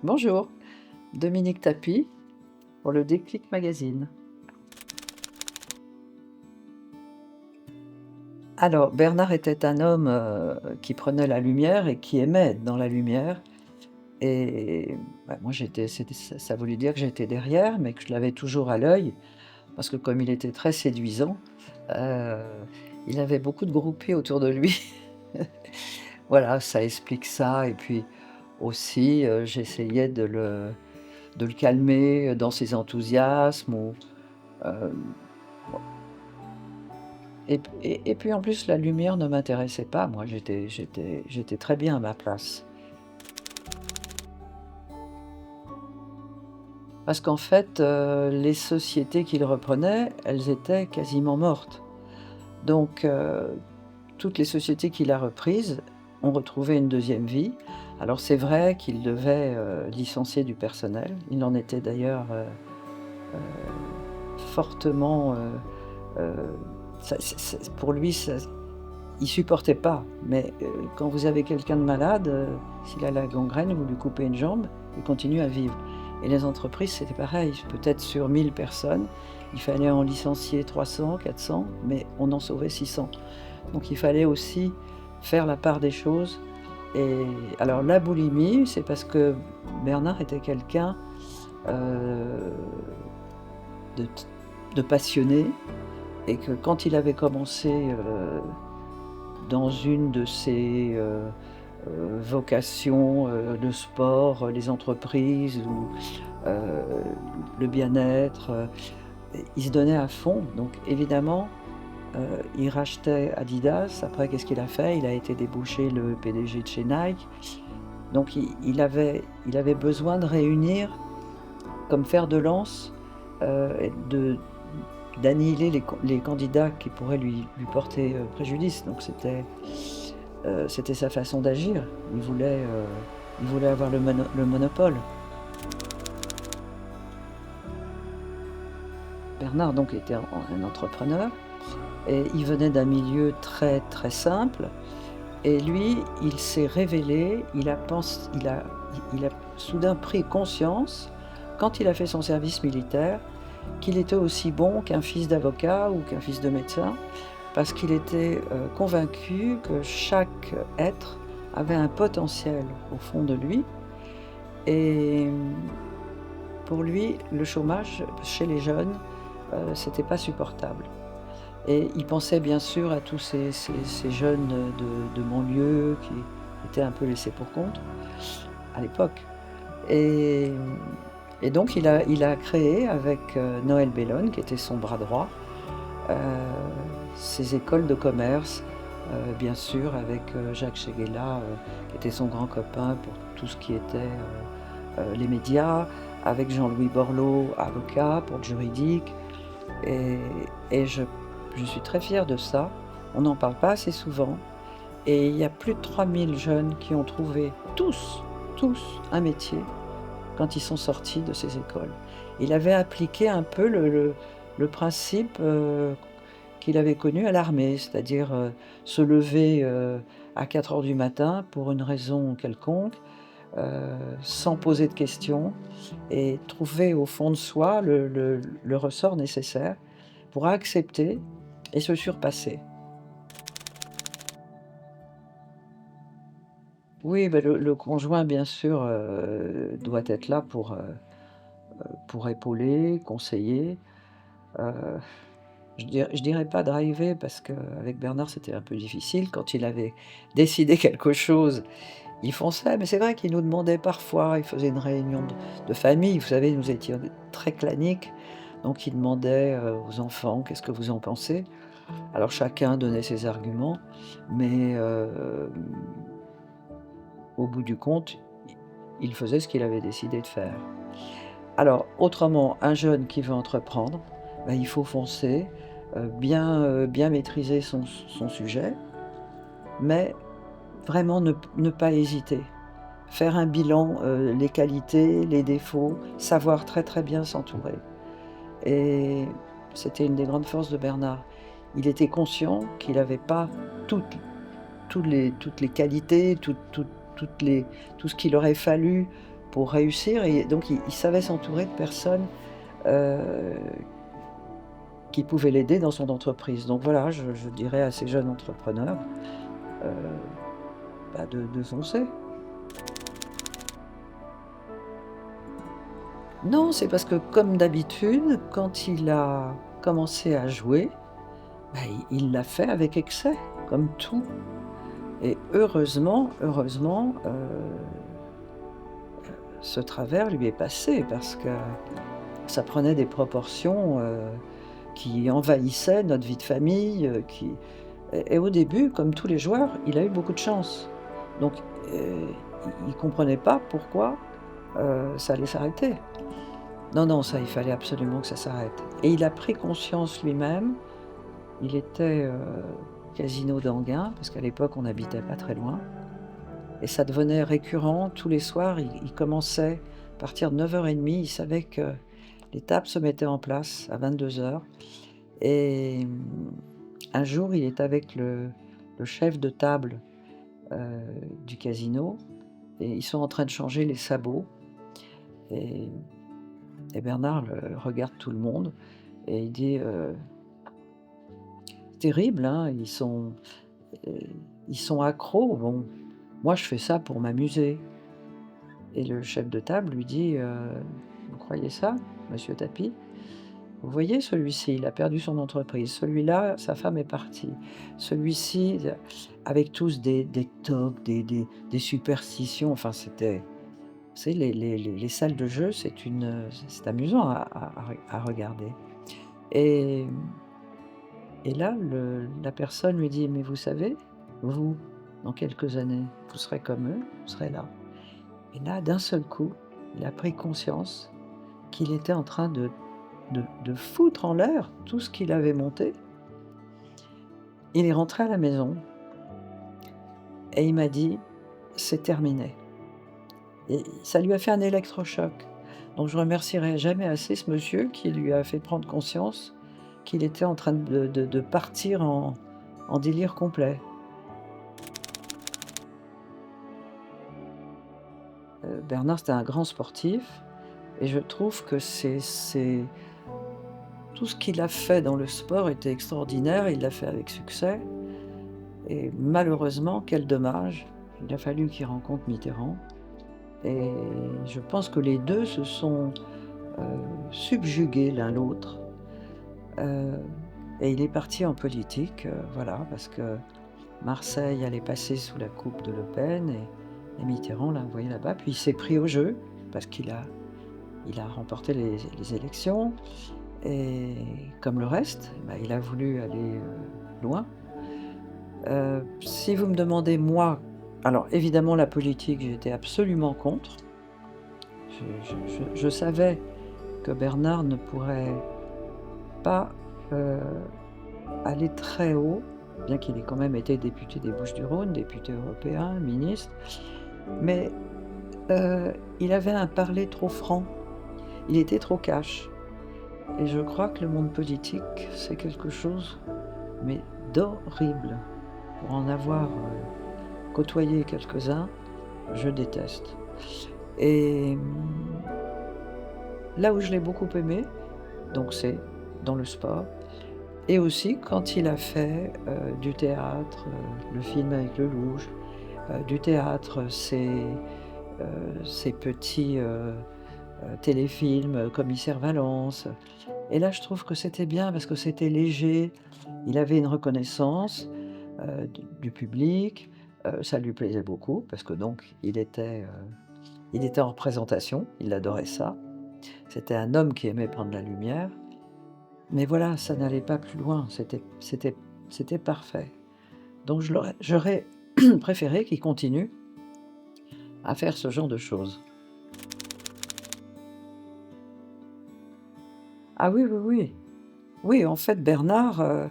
Bonjour, Dominique Tapie pour le Déclic Magazine. Alors, Bernard était un homme, qui prenait la lumière et qui aimait être dans la lumière et bah, moi ça voulait dire que j'étais derrière, mais que je l'avais toujours à l'œil parce que comme il était très séduisant, heu, il avait beaucoup de groupies autour de lui. Voilà, ça explique ça et puis aussi, j'essayais de le calmer dans ses enthousiasmes ou, hem et puis en plus la lumière ne m'intéressait pas, moi j'étais très bien à ma place. Parce qu'en fait, les sociétés qu'il reprenait, elles étaient quasiment mortes. Donc toutes les sociétés qu'il a reprises ont retrouvé une deuxième vie. Alors c'est vrai qu'il devait, licencier du personnel. Il en était d'ailleurs, fortement, heu, ça pour lui ça il supportait pas, mais quand vous avez quelqu'un de malade, s'il a la gangrène, vous lui coupez une jambe, il continue à vivre et les entreprises, c'était pareil. Peut-être sur 1000 personnes, il fallait en licencier 300, 400, mais on en sauvait 600. Donc il fallait aussi faire la part des choses et alors la boulimie, c'est parce que Bernard était quelqu'un, heu, de t de passionné et que quand il avait commencé, dans une de ses, vocations, le sport, les entreprises ou, heu, le bien-être, il se donnait à fond. Donc évidemment, il rachetait Adidas. Après qu'est-ce qu'il a fait? Il a été débauché le PDG de chez Nike. Donc il avait besoin de réunir comme fer de lance, et d'annihiler les candidats qui pourraient lui porter, préjudice. Donc c'était sa façon d'agir. Il voulait avoir le monopole. Bernard donc était un entrepreneur et il venait d'un milieu très, très simple et lui, il s'est révélé, il a soudain pris conscience, quand il a fait son service militaire, qu'il était aussi bon qu'un fils d'avocat ou qu'un fils de médecin. Parce qu'il était, convaincu que chaque être avait un potentiel au fond de lui et pour lui, le chômage chez les jeunes, c'était pas supportable et il pensait bien sûr à tous ces jeunes, de banlieue qui étaient un peu laissés pour compte, à l'époque et donc il a créé avec, Noël Bellone, qui était son bras droit, heu, ces écoles de commerce, bien sûr avec, Jacques Séguéla, qui était son grand copain pour tout ce qui était, les médias, avec Jean-Louis Borloo, avocat pour le juridique et je suis très fière de ça. On n'en parle pas assez souvent et il y a plus de 3000 jeunes qui ont trouvé tous un métier quand ils sont sortis de ces écoles. Il avait appliqué un peu le principe, qu'il avait connu à l'armée, c'est-à-dire, se lever, à 4 heures du matin pour une raison quelconque, sans poser de questions et trouver au fond de soi le ressort nécessaire pour accepter et se surpasser. Oui, bah, le conjoint bien sûr, doit être là pour épauler, conseiller, heu je dirais pas driver parce qu'avec Bernard, c'était un peu difficile. Quand il avait décidé quelque chose, il fonçait, mais c'est vrai qu'il nous demandait parfois, il faisait une réunion de famille, vous savez, nous étions très claniques, donc il demandait, aux enfants: «Qu'est-ce que vous en pensez?» Alors chacun donnait ses arguments, mais au bout du compte, il faisait ce qu'il avait décidé de faire. Alors autrement, un jeune qui veut entreprendre, bah, il faut foncer, bien maîtriser son sujet, mais vraiment ne pas hésiter. Faire un bilan, les qualités, les défauts, savoir très, très bien s'entourer et c'était une des grandes forces de Bernard. Il était conscient qu'il n'avait pas toutes toutes les qualités, toutes les tout ce qu'il aurait fallu pour réussir et donc il savait s'entourer de personnes, heu, qui pouvaient l'aider dans son entreprise. Donc voilà, je dirais à ces jeunes entrepreneurs, heu, bah, de foncer. Non, c'est parce que comme d'habitude, quand il a commencé à jouer, bah, il l'a fait avec excès, comme tout et heureusement, ce travers lui est passé parce que ça prenait des proportions, qui envahissaient notre vie de famille, qui et au début, comme tous les joueurs, il a eu beaucoup de chance. Donc, il comprenait pas pourquoi, ça allait s'arrêter. Non, non, ça, il fallait absolument que ça s'arrête et il a pris conscience lui-même. Il était, casino d'Anguin, parce qu'à l'époque, on n'habitait pas très loin et ça devenait récurrent. Tous les soirs, il commençait à partir de 9:30, il savait que les tables se mettaient en place à 22:00 et un jour, il est avec le chef de table, heu, du casino et ils sont en train de changer les sabots et Bernard le regarde tout le monde et il dit, «Terrible, hein, heu, ils sont accros. Bon, moi, je fais ça pour m'amuser» et le chef de table lui dit, «Vous croyez ça, monsieur Tapi? Vous voyez celui-ci, il a perdu son entreprise. Celui-là, sa femme est partie. Celui-ci» avec tous des tocs, des superstitions, enfin, c'était vous savez, les salles de jeu, c'est amusant à regarder et là, la personne lui dit: «Mais vous savez, vous, dans quelques années, vous serez comme eux, vous serez là». Et là, d'un seul coup, il a pris conscience qu'il était en train de foutre en l'air tout ce qu'il avait monté. Il est rentré à la maison et il m'a dit: «C'est terminé» et ça lui a fait un électrochoc. Donc je remercierai jamais assez ce monsieur qui lui a fait prendre conscience qu'il était en train de partir en délire complet. Bernard, c'était un grand sportif et je trouve que c'est tout ce qu'il a fait dans le sport était extraordinaire, il l'a fait avec succès et malheureusement, quel dommage, il a fallu qu'il rencontre Mitterrand et je pense que les 2 se sont, heu, subjugués l'un l'autre, heu et il est parti en politique, voilà, parce que Marseille allait passer sous la coupe de Le Pen et Mitterrand l'a envoyé là-bas. Puis il s'est pris au jeu parce il a remporté les élections et comme le reste, bah, il a voulu aller, loin. Si vous me demandez moi, alors évidemment la politique, j'étais absolument contre. Je savais que Bernard ne pourrait pas, heu, aller très haut, bien qu'il ait quand même été député des Bouches-du-Rhône, député européen, ministre, mais, il avait un parler trop franc. Il était trop cash et je crois que le monde politique, c'est quelque chose, mais d'horrible. Pour en avoir, côtoyé quelques-uns, je déteste et là où je l'ai beaucoup aimé, donc c'est dans le sport et aussi quand il a fait, du théâtre, le film avec Lelouch, du théâtre, ces petits, téléfilms, Commissaire Valence et là je trouve que c'était bien parce que c'était léger. Il avait une reconnaissance, du public, ça lui plaisait beaucoup parce que donc il était en représentation, il adorait ça. C'était un homme qui aimait prendre la lumière, mais voilà, ça n'allait pas plus loin, c'était parfait. Donc j'aurais préféré qu'il continue à faire ce genre de choses. Ah oui, oui, oui. Oui, en fait, Bernard, heu,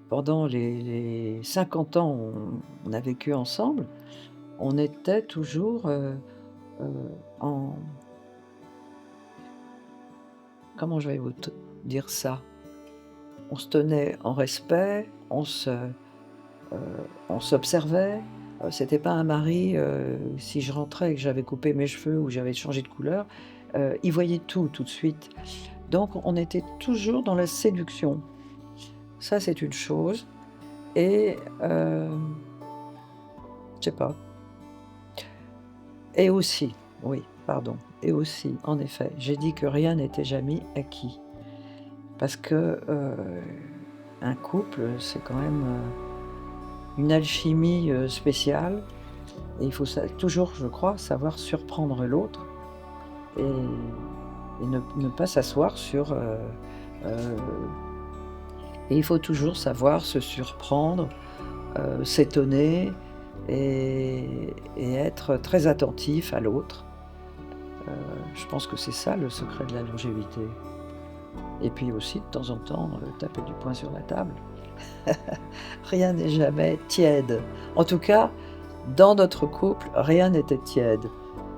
pendant les 50 ans où on a vécu ensemble, on était toujours, en comment je vais vous te dire ça? On se tenait en respect, on s'observait, C'était pas un mari, si je rentrais et que j'avais coupé mes cheveux ou j'avais changé de couleur, il voyait tout, tout de suite. Donc on était toujours dans la séduction. Ça, c'est une chose et je sais pas. Et aussi, oui, pardon, et aussi, en effet, j'ai dit que rien n'était jamais acquis parce que, un couple, c'est quand même, une alchimie, spéciale et il faut toujours, je crois, savoir surprendre l'autre et ne pas s'asseoir sur, heu et il faut toujours savoir se surprendre, s'étonner et être très attentif à l'autre. Je pense que c'est ça le secret de la longévité et puis aussi de temps en temps, taper du poing sur la table. Rien n'est jamais tiède. En tout cas, dans notre couple, rien n'était tiède.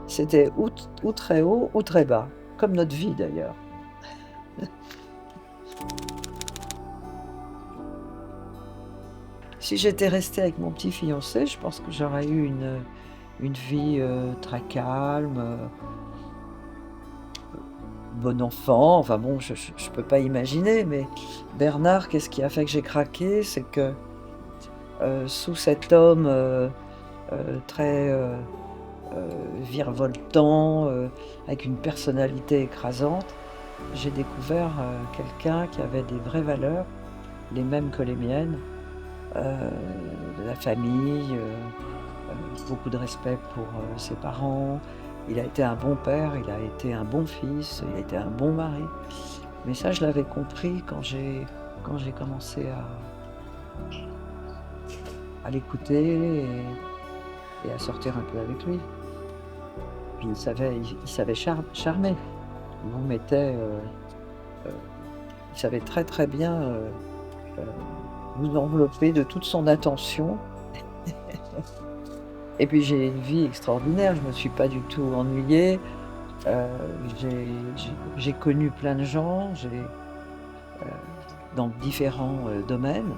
C'était ou très haut ou très bas, comme notre vie d'ailleurs. Si j'étais restée avec mon petit fiancé, je pense que j'aurais eu une vie, très calme, bon enfant, enfin bon, je peux pas imaginer, mais Bernard, qu'est-ce qui a fait que j'ai craqué? C'est que, sous cet homme, très, virevoltant, avec une personnalité écrasante, j'ai découvert, quelqu'un qui avait des vraies valeurs, les mêmes que les miennes, de la famille, beaucoup de respect pour, ses parents. Il a été un bon père, il a été un bon fils, il a été un bon mari. Mais ça, je l'avais compris quand j'ai commencé à l'écouter et à sortir un peu avec lui. Puis il savait charmer. Il vous mettait, heu, il savait très, très bien, heu, vous envelopper de toute son attention. Et puis j'ai une vie extraordinaire, je me suis pas du tout ennuyée, heu, j'ai connu plein de gens, dans différents, domaines.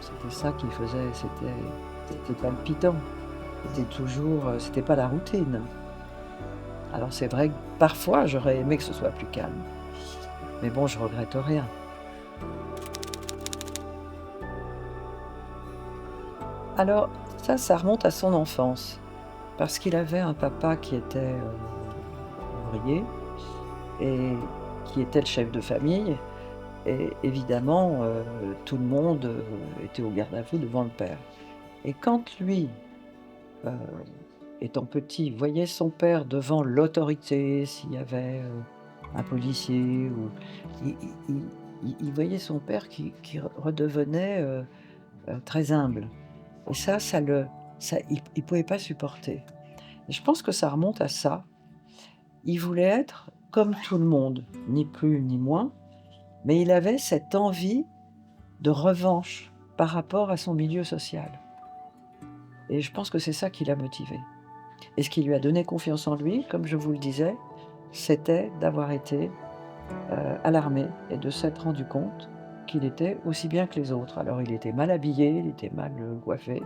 C'était ça qui faisait c'était palpitant. C'était toujours, c'était pas la routine. Alors c'est vrai que parfois j'aurais aimé que ce soit plus calme, mais bon, je regrette rien. Alors ça remonte à son enfance, parce qu'il avait un papa qui était, ouvrier et qui était le chef de famille et évidemment, tout le monde, était au garde à vous devant le père et quand lui, heu, étant petit, voyait son père devant l'autorité, s'il y avait, un policier ou il il voyait son père qui redevenait, très humble et ça il pouvait pas supporter et je pense que ça remonte à ça. Il voulait être comme tout le monde, ni plus ni moins, mais il avait cette envie de revanche par rapport à son milieu social et je pense que c'est ça qui l'a motivé et ce qui lui a donné confiance en lui, comme je vous le disais, c'était d'avoir été, à l'armée et de s'être rendu compte qu'il était aussi bien que les autres. Alors il était mal habillé, il était mal, coiffé,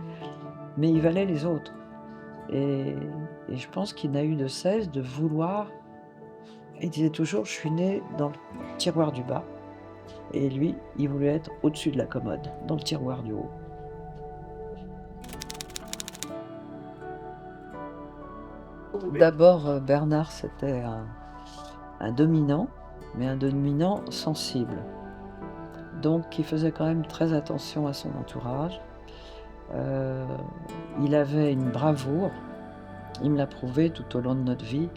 mais il valait les autres et et je pense qu'il n'a eu de cesse de vouloir il disait toujours: «Je suis né dans le tiroir du bas» et lui, il voulait être au-dessus de la commode, dans le tiroir du haut. D'abord, Bernard, c'était un dominant, mais un dominant sensible. Donc il faisait quand même très attention à son entourage. Heu, il avait une bravoure, il me l'a prouvé tout au long de notre vie.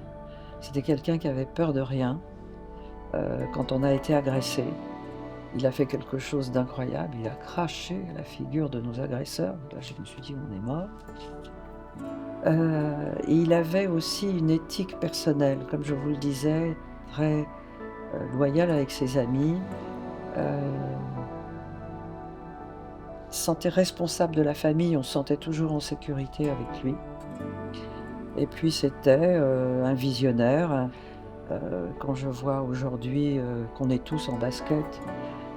C'était quelqu'un qui avait peur de rien. Quand on a été agressé, il a fait quelque chose d'incroyable, il a craché à la figure de nos agresseurs. Là, je me suis dit: «On est mort». Et il avait aussi une éthique personnelle, comme je vous le disais, très, loyal avec ses amis, heu, se sentait responsable de la famille, on se sentait toujours en sécurité avec lui et puis c'était, un visionnaire, quand je vois aujourd'hui, qu'on est tous en basket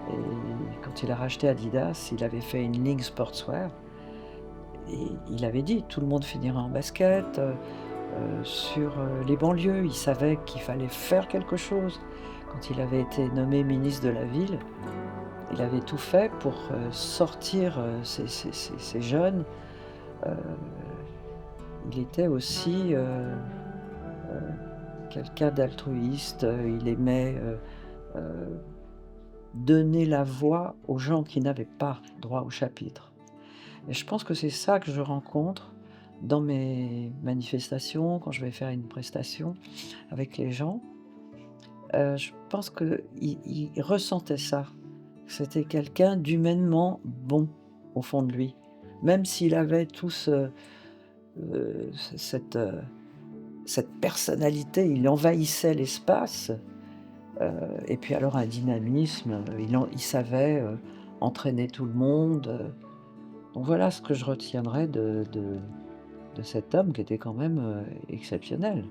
et quand il a racheté Adidas, il avait fait une ligne sportswear et il avait dit: «Tout le monde finira en basket», les banlieues. Il savait qu'il fallait faire quelque chose. Quand il avait été nommé ministre de la ville, il avait tout fait pour, sortir, ces jeunes. Heu, il était aussi, quelqu'un d'altruiste, il aimait, heu, donner la voix aux gens qui n'avaient pas droit au chapitre. Et je pense que c'est ça que je rencontre dans mes manifestations, quand je vais faire une prestation avec les gens. Je pense qu'il ressentait ça. C'était quelqu'un d'humainement bon, au fond de lui. Même s'il avait tout ce cette personnalité, il envahissait l'espace, et puis alors un dynamisme, il savait, entraîner tout le monde, donc voilà ce que je retiendrai de cet homme qui était quand même, exceptionnel.